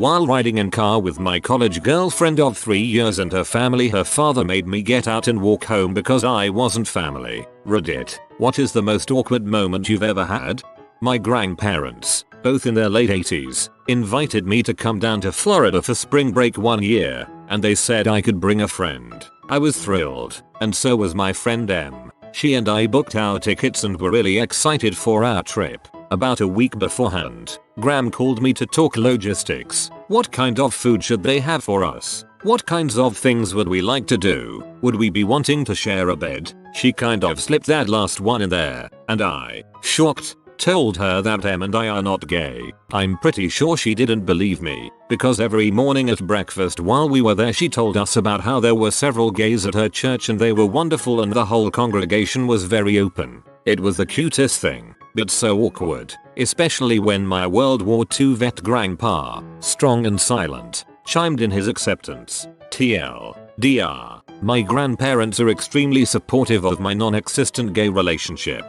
While riding in car with my college girlfriend of 3 years and her family, her father made me get out and walk home because I wasn't family. Reddit. What is the most awkward moment you've ever had? My grandparents, both in their late 80s, invited me to come down to Florida for spring break one year, and they said I could bring a friend. I was thrilled, and so was my friend M. She and I booked our tickets and were really excited for our trip. About a week beforehand, Graham called me to talk logistics. What kind of food should they have for us? What kinds of things would we like to do? Would we be wanting to share a bed? She kind of slipped that last one in there, and I, shocked, told her that Em and I are not gay. I'm pretty sure she didn't believe me, because every morning at breakfast while we were there she told us about how there were several gays at her church and they were wonderful and the whole congregation was very open. It was the cutest thing, but so awkward, especially when my World War II vet grandpa, strong and silent, chimed in his acceptance. TLDR, my grandparents are extremely supportive of my non-existent gay relationship.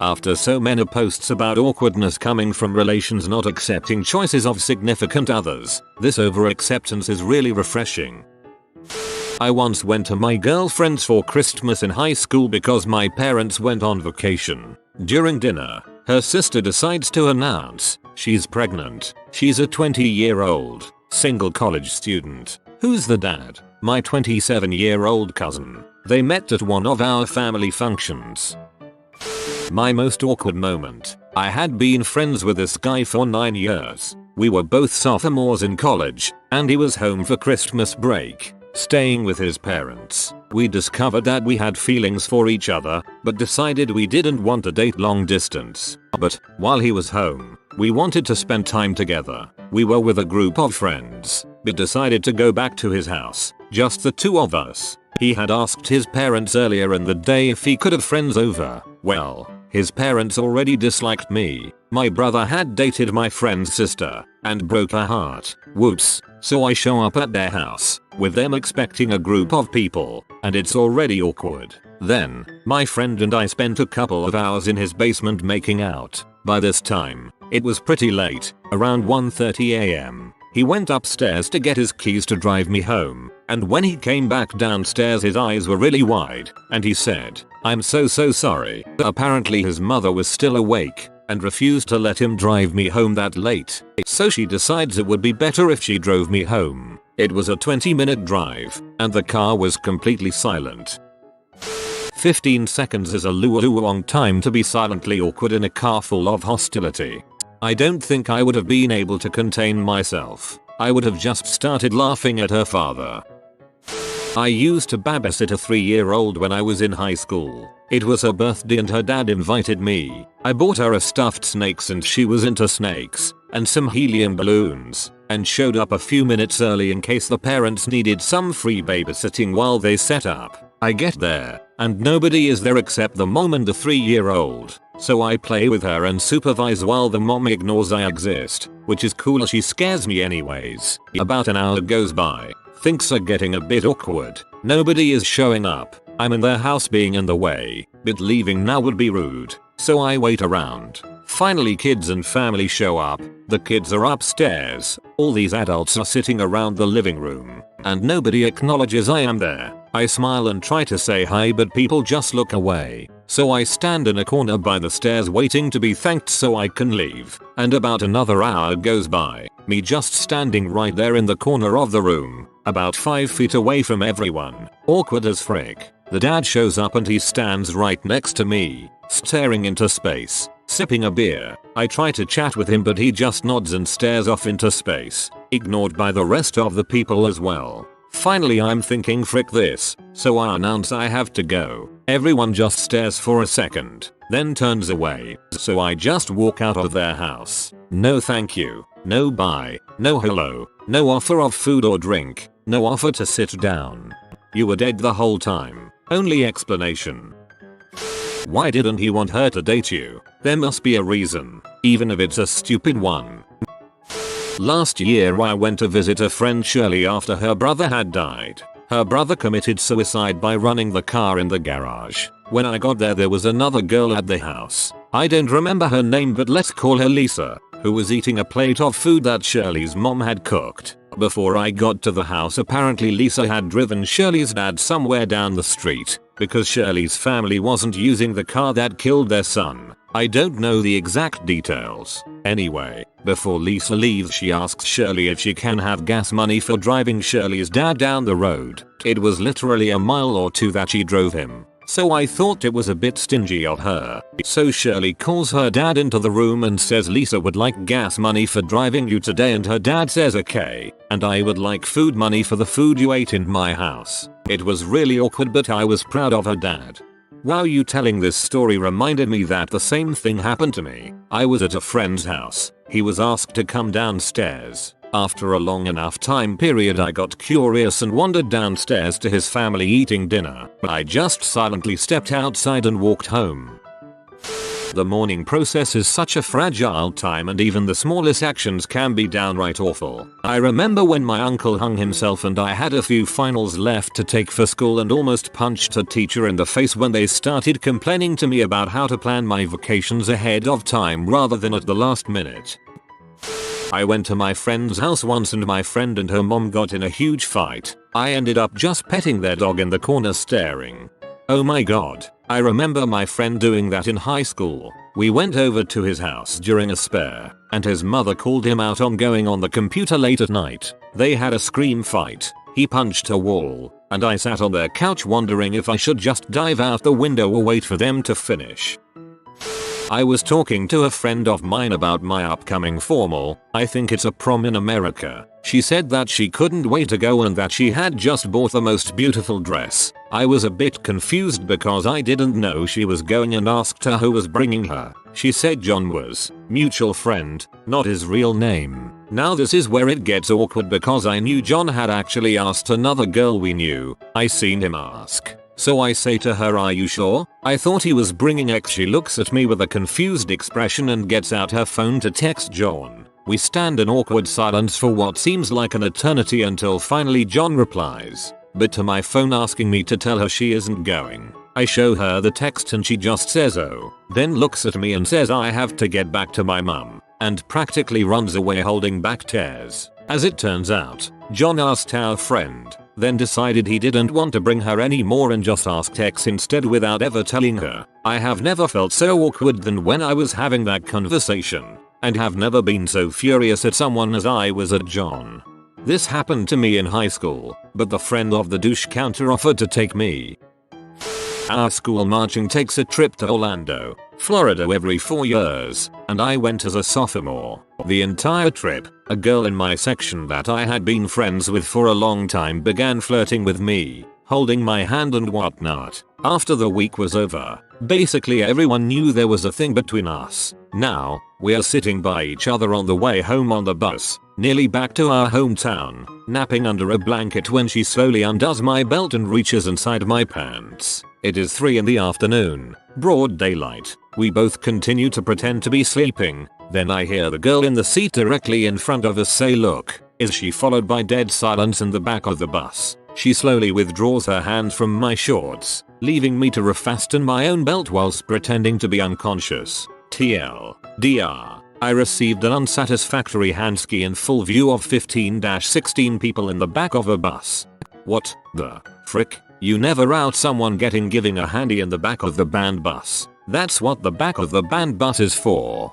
After so many posts about awkwardness coming from relations not accepting choices of significant others, this over-acceptance is really refreshing. I once went to my girlfriend's for Christmas in high school because my parents went on vacation. During dinner, her sister decides to announce she's pregnant. She's a 20-year-old, single college student. Who's the dad? My 27-year-old cousin. They met at one of our family functions. My most awkward moment. I had been friends with this guy for 9 years. We were both sophomores in college, and he was home for Christmas break, staying with his parents. We discovered that we had feelings for each other, but decided we didn't want to date long distance. But, while he was home, we wanted to spend time together. We were with a group of friends, but decided to go back to his house, just the two of us. He had asked his parents earlier in the day if he could have friends over. Well, his parents already disliked me. My brother had dated my friend's sister, and broke her heart. Whoops. So I show up at their house, with them expecting a group of people, and it's already awkward. Then, my friend and I spent a couple of hours in his basement making out. By this time, it was pretty late, around 1:30 AM. He went upstairs to get his keys to drive me home, and when he came back downstairs his eyes were really wide, and he said, "I'm so sorry." Apparently his mother was still awake, and refused to let him drive me home that late. So she decides it would be better if she drove me home. It was a 20-minute drive, and the car was completely silent. 15 seconds is a long time to be silently awkward in a car full of hostility. I don't think I would have been able to contain myself. I would have just started laughing at her father. I used to babysit a 3-year-old when I was in high school. It was her birthday and her dad invited me. I bought her a stuffed snake since she was into snakes, and some helium balloons, and showed up a few minutes early in case the parents needed some free babysitting while they set up. I get there, and nobody is there except the mom and the 3-year-old. So I play with her and supervise while the mom ignores I exist, which is cool, she scares me anyways. About an hour goes by. Things are getting a bit awkward. Nobody is showing up. I'm in their house being in the way, but leaving now would be rude. So I wait around. Finally kids and family show up. The kids are upstairs. All these adults are sitting around the living room, and nobody acknowledges I am there. I smile and try to say hi, but people just look away. So I stand in a corner by the stairs waiting to be thanked so I can leave. And about another hour goes by, me just standing right there in the corner of the room, about 5 feet away from everyone. Awkward as frick. The dad shows up and he stands right next to me, staring into space, sipping a beer. I try to chat with him but he just nods and stares off into space, ignored by the rest of the people as well. Finally I'm thinking frick this, so I announce I have to go. Everyone just stares for a second, then turns away, so I just walk out of their house. No thank you, no bye, no hello, no offer of food or drink, no offer to sit down. You were dead the whole time. Only explanation. Why didn't he want her to date you? There must be a reason, even if it's a stupid one. Last year I went to visit a friend shortly after her brother had died. Her brother committed suicide by running the car in the garage. When I got there was another girl at the house. I don't remember her name but let's call her Lisa. who was eating a plate of food that Shirley's mom had cooked. Before I got to the house, apparently Lisa had driven Shirley's dad somewhere down the street because Shirley's family wasn't using the car that killed their son. I don't know the exact details. Anyway, before Lisa leaves, she asks Shirley if she can have gas money for driving Shirley's dad down the road. It was literally a mile or two that she drove him, so I thought it was a bit stingy of her. So Shirley calls her dad into the room and says Lisa would like gas money for driving you today, and her dad says okay, and I would like food money for the food you ate in my house. It was really awkward, but I was proud of her dad. Wow, you telling this story reminded me that the same thing happened to me. I was at a friend's house. He was asked to come downstairs. After a long enough time period, I got curious and wandered downstairs to his family eating dinner. I just silently stepped outside and walked home. The mourning process is such a fragile time, and even the smallest actions can be downright awful. I remember when my uncle hung himself and I had a few finals left to take for school and almost punched a teacher in the face when they started complaining to me about how to plan my vacations ahead of time rather than at the last minute. I went to my friend's house once and my friend and her mom got in a huge fight. I ended up just petting their dog in the corner staring. Oh my god, I remember my friend doing that in high school. We went over to his house during a spare, and his mother called him out on going on the computer late at night. They had a scream fight. He punched a wall, and I sat on their couch wondering if I should just dive out the window or wait for them to finish. I was talking to a friend of mine about my upcoming formal, I think it's a prom in America. She said that she couldn't wait to go and that she had just bought the most beautiful dress. I was a bit confused because I didn't know she was going and asked her who was bringing her. She said John was, mutual friend, not his real name. Now this is where it gets awkward because I knew John had actually asked another girl we knew. I seen him ask. So I say to her, are you sure? I thought he was bringing X. She looks at me with a confused expression and gets out her phone to text John. We stand in awkward silence for what seems like an eternity until finally John replies, but to my phone asking me to tell her she isn't going. I show her the text and she just says oh, then looks at me and says I have to get back to my mum, and practically runs away holding back tears. As it turns out, John asked our friend, then decided he didn't want to bring her anymore and just asked X instead without ever telling her. I have never felt so awkward than when I was having that conversation, and have never been so furious at someone as I was at John. This happened to me in high school, but the friend of the douche counter-offered to take me. Our school marching takes a trip to Orlando, Florida every 4 years, and I went as a sophomore. The entire trip, a girl in my section that I had been friends with for a long time began flirting with me, holding my hand and whatnot. After the week was over, basically everyone knew there was a thing between us. Now, we are sitting by each other on the way home on the bus, nearly back to our hometown, napping under a blanket when she slowly undoes my belt and reaches inside my pants. It is 3 in the afternoon, broad daylight. We both continue to pretend to be sleeping. Then I hear the girl in the seat directly in front of us say look, is she, followed by dead silence in the back of the bus. She slowly withdraws her hand from my shorts, leaving me to refasten my own belt whilst pretending to be unconscious. TLDR. I received an unsatisfactory handski in full view of 15-16 people in the back of a bus. What the frick? You never out someone giving a handy in the back of the band bus. That's what the back of the band bus is for.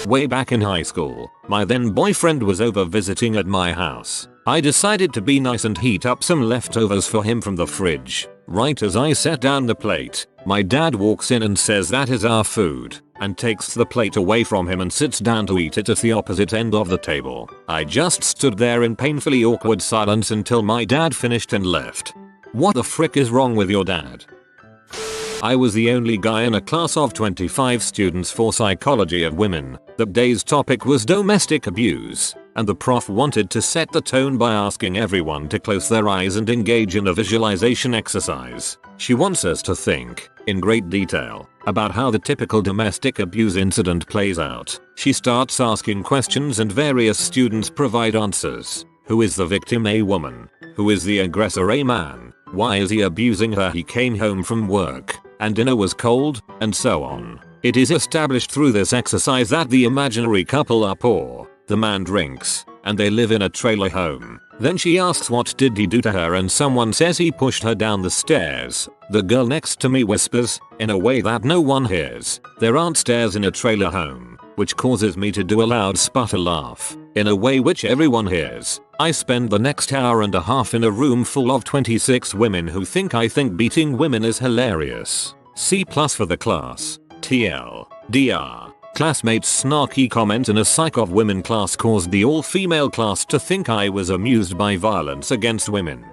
Way back in high school, my then boyfriend was over visiting at my house. I decided to be nice and heat up some leftovers for him from the fridge. Right as I set down the plate, my dad walks in and says that is our food, and takes the plate away from him and sits down to eat it at the opposite end of the table. I just stood there in painfully awkward silence until my dad finished and left. What the frick is wrong with your dad? I was the only guy in a class of 25 students for psychology of women. The day's topic was domestic abuse, and the prof wanted to set the tone by asking everyone to close their eyes and engage in a visualization exercise. She wants us to think, in great detail, about how the typical domestic abuse incident plays out. She starts asking questions and various students provide answers. Who is the victim? A woman. Who is the aggressor? A man. Why is he abusing her? He came home from work, and dinner was cold, and so on. It is established through this exercise that the imaginary couple are poor, the man drinks, and they live in a trailer home. Then she asks what did he do to her and someone says he pushed her down the stairs. The girl next to me whispers, in a way that no one hears, there aren't stairs in a trailer home, which causes me to do a loud sputter laugh, in a way which everyone hears. I spend the next hour and a half in a room full of 26 women who think I think beating women is hilarious. C+ for the class. TL. DR. Classmates' snarky comment in a Psych of Women class caused the all-female class to think I was amused by violence against women.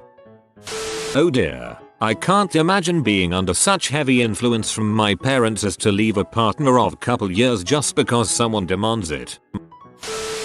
Oh dear. I can't imagine being under such heavy influence from my parents as to leave a partner of couple years just because someone demands it.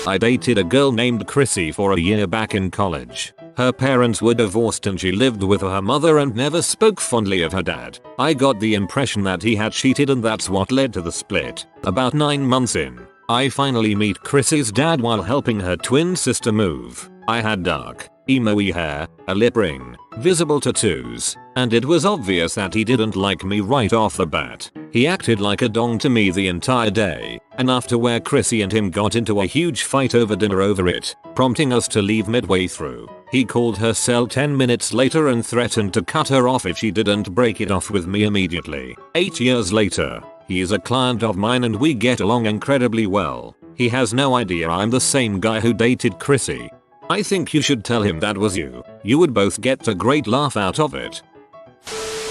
I dated a girl named Chrissy for a year back in college. Her parents were divorced and she lived with her mother and never spoke fondly of her dad. I got the impression that he had cheated and that's what led to the split. About 9 months in, I finally meet Chrissy's dad while helping her twin sister move. I had dark, emo-y hair, a lip ring, visible tattoos, and it was obvious that he didn't like me right off the bat. He acted like a dong to me the entire day, enough to where Chrissy and him got into a huge fight over dinner over it, prompting us to leave midway through. He called her cell 10 minutes later and threatened to cut her off if she didn't break it off with me immediately. 8 years later, he is a client of mine and we get along incredibly well. He has no idea I'm the same guy who dated Chrissy. I think you should tell him that was you. You would both get a great laugh out of it.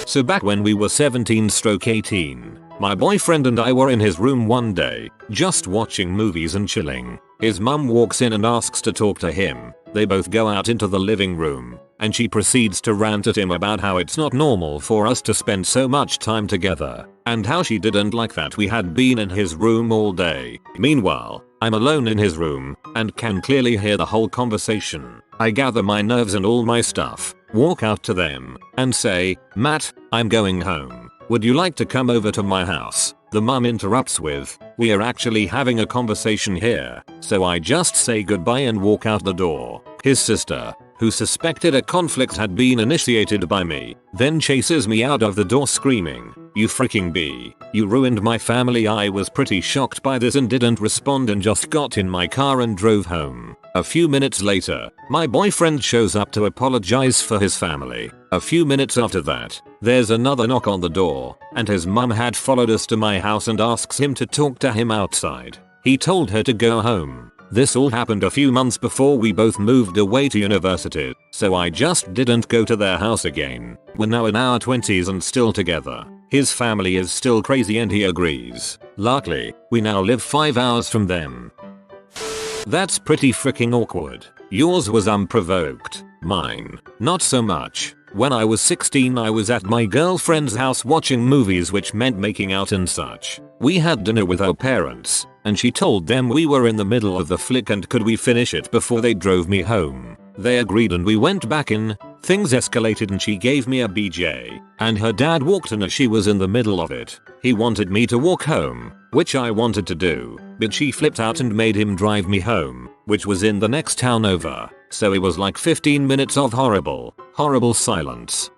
So back when we were 17/18, my boyfriend and I were in his room one day, just watching movies and chilling. His mum walks in and asks to talk to him. They both go out into the living room, and she proceeds to rant at him about how it's not normal for us to spend so much time together, and how she didn't like that we had been in his room all day. Meanwhile, I'm alone in his room, and can clearly hear the whole conversation. I gather my nerves and all my stuff, walk out to them, and say, "Matt, I'm going home. Would you like to come over to my house?" The mum interrupts with, "We are actually having a conversation here." So I just say goodbye and walk out the door. His sister, who suspected a conflict had been initiated by me, then chases me out of the door screaming, "You freaking bee. You ruined my family." I was pretty shocked by this and didn't respond and just got in my car and drove home. A few minutes later, my boyfriend shows up to apologize for his family. A few minutes after that, there's another knock on the door, and his mum had followed us to my house and asks him to talk to him outside. He told her to go home. This all happened a few months before we both moved away to university, so I just didn't go to their house again. We're now in our 20s and still together. His family is still crazy and he agrees. Luckily, we now live 5 hours from them. That's pretty freaking awkward. Yours was unprovoked. Mine, not so much. When I was 16 I was at my girlfriend's house watching movies, which meant making out and such. We had dinner with her parents, and she told them we were in the middle of the flick and could we finish it before they drove me home. They agreed and we went back in. Things escalated and she gave me a BJ, and her dad walked in as she was in the middle of it. He wanted me to walk home, which I wanted to do, but she flipped out and made him drive me home, which was in the next town over. So it was like 15 minutes of horrible silence.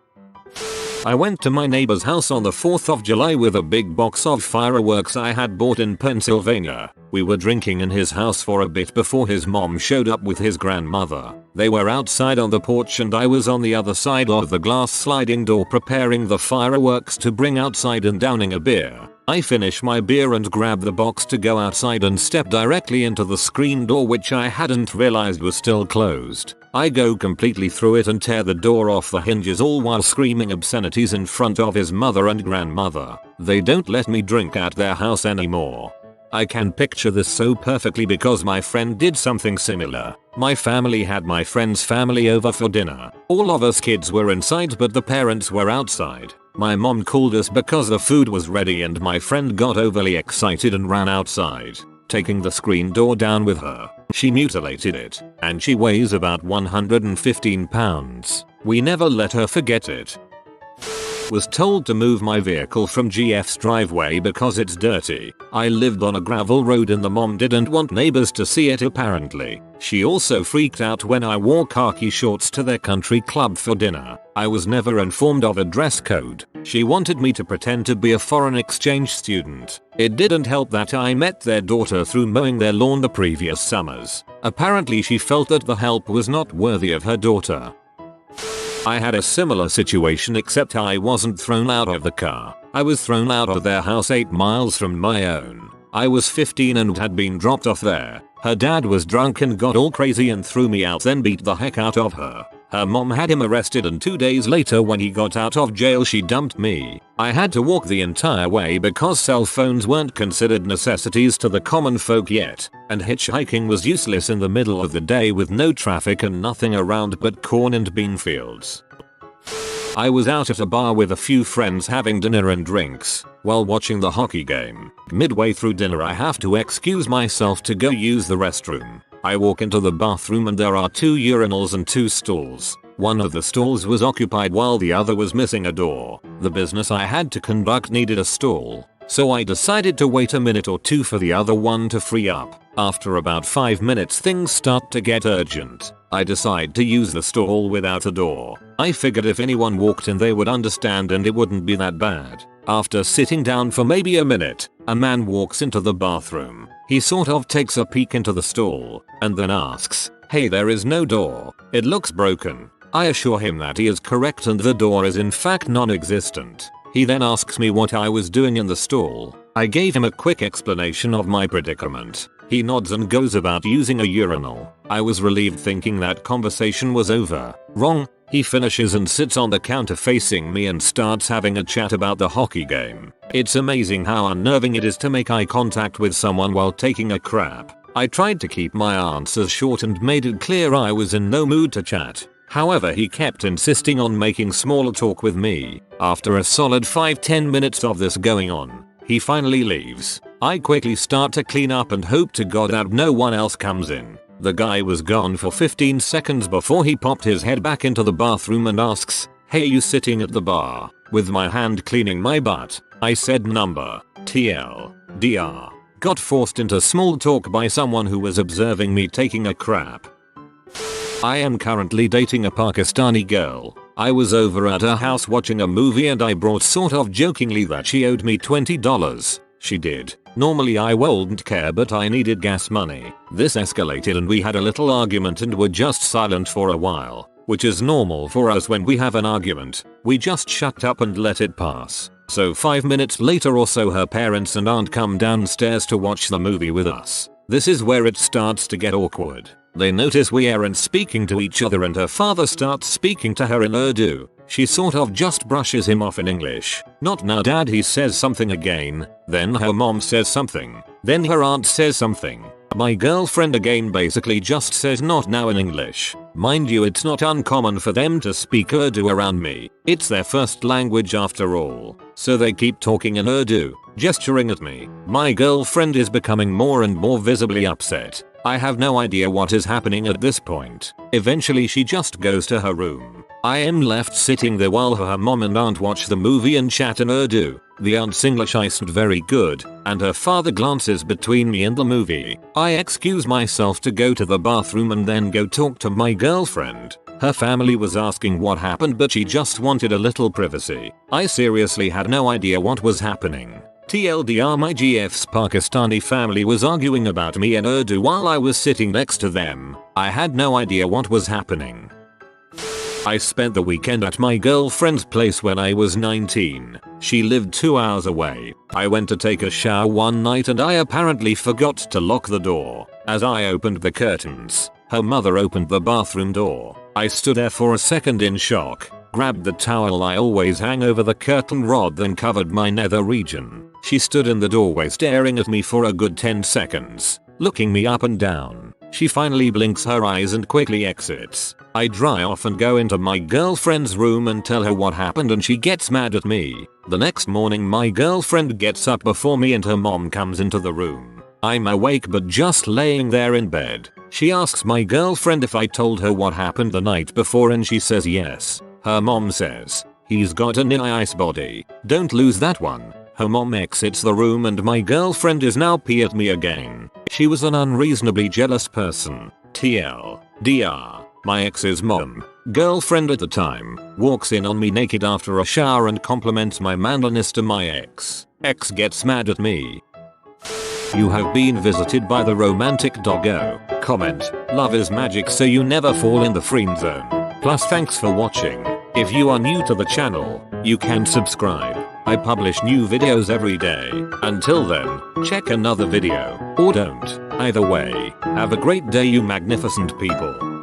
I went to my neighbor's house on the 4th of July with a big box of fireworks I had bought in Pennsylvania. We were drinking in his house for a bit before his mom showed up with his grandmother. They were outside on the porch and I was on the other side of the glass sliding door preparing the fireworks to bring outside and downing a beer. I finish my beer and grab the box to go outside and step directly into the screen door, which I hadn't realized was still closed. I go completely through it and tear the door off the hinges, all while screaming obscenities in front of his mother and grandmother. They don't let me drink at their house anymore. I can picture this so perfectly because my friend did something similar. My family had my friend's family over for dinner. All of us kids were inside but the parents were outside. My mom called us because the food was ready and my friend got overly excited and ran outside, taking the screen door down with her. She mutilated it, and she weighs about 115 pounds. We never let her forget it. Was told to move my vehicle from GF's driveway because it's dirty. I lived on a gravel road and the mom didn't want neighbors to see it apparently. She also freaked out when I wore khaki shorts to their country club for dinner. I was never informed of a dress code. She wanted me to pretend to be a foreign exchange student. It didn't help that I met their daughter through mowing their lawn the previous summers. Apparently she felt that the help was not worthy of her daughter. I had a similar situation except I wasn't thrown out of the car. I was thrown out of their house 8 miles from my own. I was 15 and had been dropped off there. Her dad was drunk and got all crazy and threw me out, then beat the heck out of her. Her mom had him arrested and 2 days later when he got out of jail she dumped me. I had to walk the entire way because cell phones weren't considered necessities to the common folk yet, and hitchhiking was useless in the middle of the day with no traffic and nothing around but corn and bean fields. I was out at a bar with a few friends having dinner and drinks while watching the hockey game. Midway through dinner I have to excuse myself to go use the restroom. I walk into the bathroom and there are 2 urinals and 2 stalls. One of the stalls was occupied while the other was missing a door. The business I had to conduct needed a stall, so I decided to wait a minute or 2 for the other one to free up. After about 5 minutes things start to get urgent. I decide to use the stall without a door. I figured if anyone walked in they would understand and it wouldn't be that bad. After sitting down for maybe a minute, a man walks into the bathroom. He sort of takes a peek into the stall and then asks, "Hey, there is no door. It looks broken." I assure him that he is correct and the door is in fact non-existent. He then asks me what I was doing in the stall. I gave him a quick explanation of my predicament. He nods and goes about using a urinal. I was relieved thinking that conversation was over. Wrong. He finishes and sits on the counter facing me and starts having a chat about the hockey game. It's amazing how unnerving it is to make eye contact with someone while taking a crap. I tried to keep my answers short and made it clear I was in no mood to chat. However, he kept insisting on making small talk with me. After a solid 5-10 minutes of this going on, he finally leaves. I quickly start to clean up and hope to God that no one else comes in. The guy was gone for 15 seconds before he popped his head back into the bathroom and asks, "Hey, you sitting at the bar?" With my hand cleaning my butt, I said number, TLDR. Got forced into small talk by someone who was observing me taking a crap. I am currently dating a Pakistani girl. I was over at her house watching a movie and I brought sort of jokingly that she owed me $20. She did. Normally I wouldn't care but I needed gas money. This escalated and we had a little argument and were just silent for a while, which is normal for us when we have an argument. We just shut up and let it pass. So 5 minutes later or so her parents and aunt come downstairs to watch the movie with us. This is where it starts to get awkward. They notice we aren't speaking to each other and her father starts speaking to her in Urdu. She sort of just brushes him off in English. "Not now, Dad," he says something again. Then her mom says something. Then her aunt says something. My girlfriend again basically just says "not now" in English. Mind you, it's not uncommon for them to speak Urdu around me. It's their first language after all. So they keep talking in Urdu, gesturing at me. My girlfriend is becoming more and more visibly upset. I have no idea what is happening at this point. Eventually she just goes to her room. I am left sitting there while her mom and aunt watch the movie and chat in Urdu. The aunt's English isn't very good, and her father glances between me and the movie. I excuse myself to go to the bathroom and then go talk to my girlfriend. Her family was asking what happened but she just wanted a little privacy. I seriously had no idea what was happening. TLDR, my GF's Pakistani family was arguing about me in Urdu while I was sitting next to them. I had no idea what was happening. I spent the weekend at my girlfriend's place when I was 19. She lived 2 hours away. I went to take a shower one night and I apparently forgot to lock the door. As I opened the curtains, her mother opened the bathroom door. I stood there for a second in shock, grabbed the towel I always hang over the curtain rod, then covered my nether region. She stood in the doorway staring at me for a good 10 seconds, looking me up and down. She finally blinks her eyes and quickly exits. I dry off and go into my girlfriend's room and tell her what happened and she gets mad at me. The next morning my girlfriend gets up before me and her mom comes into the room. I'm awake but just laying there in bed. She asks my girlfriend if I told her what happened the night before and she says yes. Her mom says, He's got a nice body. Don't lose that one. Her mom exits the room and my girlfriend is now pee at me again. She was an unreasonably jealous person. TL. DR. My ex's mom, girlfriend at the time, walks in on me naked after a shower and compliments my manliness to my ex. Ex gets mad at me. You have been visited by the romantic doggo. Comment. Love is magic, so you never fall in the friend zone. Plus thanks for watching. If you are new to the channel, you can subscribe. I publish new videos every day. Until then, check another video, or don't. Either way, have a great day you magnificent people.